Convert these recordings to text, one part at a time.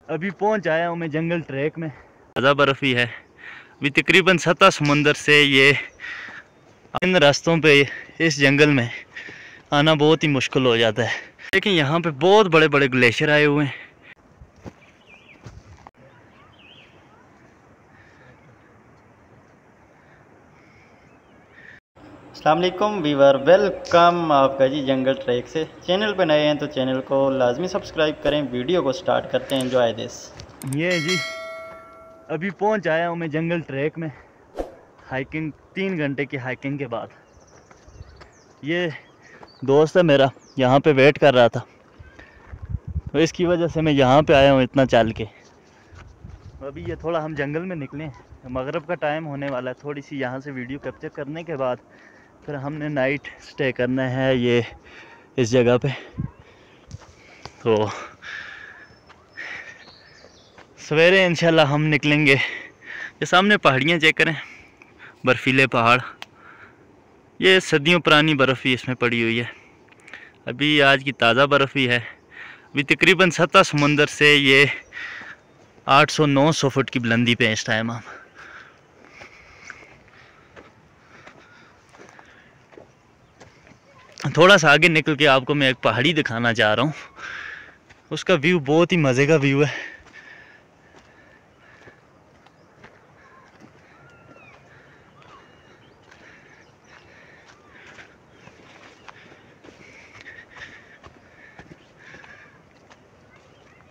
अभी पहुंच आया हूँ मैं जंगल ट्रैक में। ताज़ा बर्फ़ ही है। अभी तकरीबन 7 समुंदर से ये इन रास्तों पे इस जंगल में आना बहुत ही मुश्किल हो जाता है। लेकिन यहाँ पे बहुत बड़े बड़े ग्लेशियर आए हुए हैं। अस्सलाम वालेकुम वीवर, वेलकम आपका जी जंगल ट्रैक से। चैनल पे नए हैं तो चैनल को लाजमी सब्सक्राइब करें। वीडियो को स्टार्ट करते हैं। Enjoy this. ये जी अभी पहुंच आया हूँ मैं जंगल ट्रैक में। हाइकिंग 3 घंटे की हाइकिंग के बाद ये दोस्त है मेरा यहाँ पे वेट कर रहा था, तो इसकी वजह से मैं यहाँ पे आया हूँ इतना चल के। अभी ये थोड़ा हम जंगल में निकले, मगरिब का टाइम होने वाला है। थोड़ी सी यहाँ से वीडियो कैप्चर करने के बाद फिर हमने नाइट स्टे करना है ये इस जगह पे। तो सवेरे इंशाल्लाह हम निकलेंगे। ये सामने पहाड़ियाँ चेक करें, बर्फीले पहाड़। ये सदियों पुरानी बर्फ़ ही इसमें पड़ी हुई है। अभी आज की ताज़ा बर्फ़ ही है। अभी तकरीबन 7 समुंदर से ये 800-900 फुट की बुलंदी पे इस टाइम हम। थोड़ा सा आगे निकल के आपको मैं एक पहाड़ी दिखाना चाह रहा हूँ। उसका व्यू बहुत ही मज़े का व्यू है।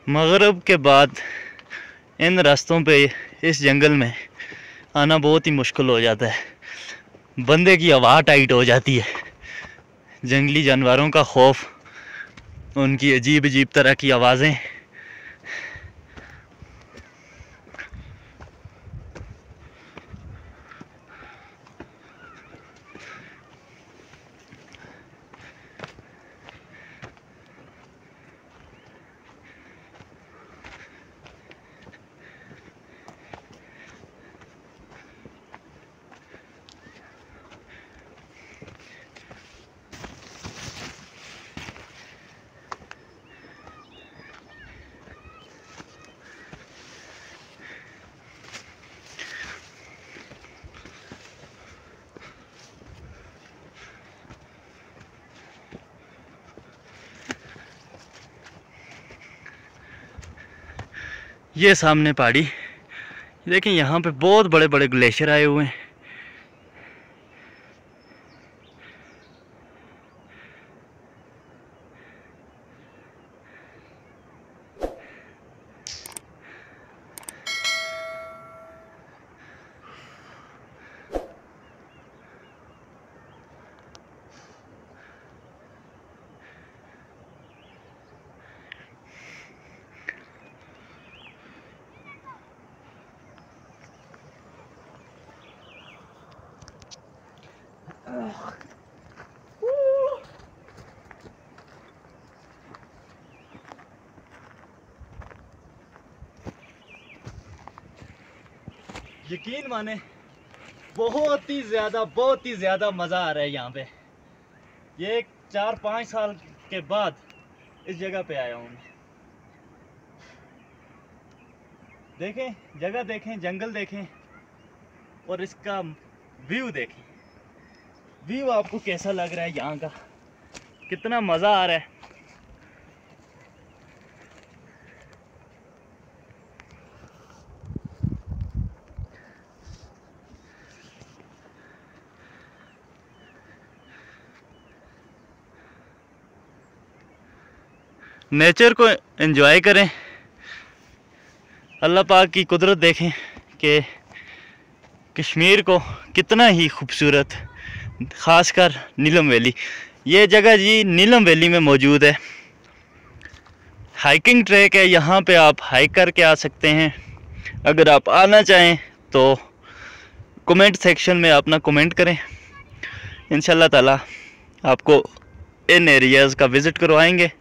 मगरिब के बाद इन रास्तों पे इस जंगल में आना बहुत ही मुश्किल हो जाता है। बंदे की हवा टाइट हो जाती है। जंगली जानवरों का खौफ, उनकी अजीब अजीब तरह की आवाज़ें। ये सामने पहाड़ी देखें, यहाँ पे बहुत बड़े बड़े ग्लेशियर आए हुए हैं। यकीन माने बहुत ही ज़्यादा मज़ा आ रहा है यहाँ पे। ये 4-5 साल के बाद इस जगह पे आया हूँ मैं। देखें जगह, देखें जंगल, देखें और इसका व्यू देखें। व्यू आपको कैसा लग रहा है यहाँ का, कितना मज़ा आ रहा है। नेचर को एंजॉय करें, अल्लाह पाक की कुदरत देखें कि कश्मीर को कितना ही खूबसूरत, ख़ासकर नीलम वैली। ये जगह जी नीलम वैली में मौजूद है। हाइकिंग ट्रैक है, यहाँ पे आप हाइक करके आ सकते हैं। अगर आप आना चाहें तो कमेंट सेक्शन में अपना कमेंट करें। इंशाल्लाह ताला आपको इन एरियाज़ का विज़िट करवाएंगे।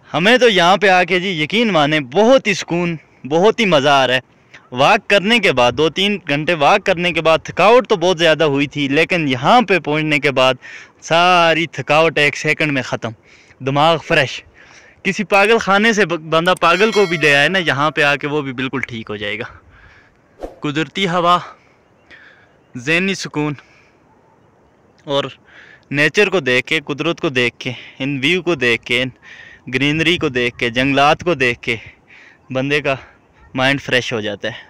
हमें तो यहाँ पे आके जी यकीन माने बहुत ही सुकून, बहुत ही मज़ा आ रहा है। वॉक करने के बाद 2-3 घंटे वॉक करने के बाद थकावट तो बहुत ज़्यादा हुई थी, लेकिन यहाँ पे पहुँचने के बाद सारी थकावट एक सेकंड में ख़त्म, दिमाग फ्रेश। किसी पागल खाने से बंदा पागल को भी ले आए ना यहाँ पे आके, वो भी बिल्कुल ठीक हो जाएगा। कुदरती हवा, ज़हनी सुकून और नेचर को देख के, कुदरत को देख के, इन व्यू को देख के, ग्रीनरी को देख के, जंगलात को देख के बंदे का माइंड फ्रेश हो जाता है।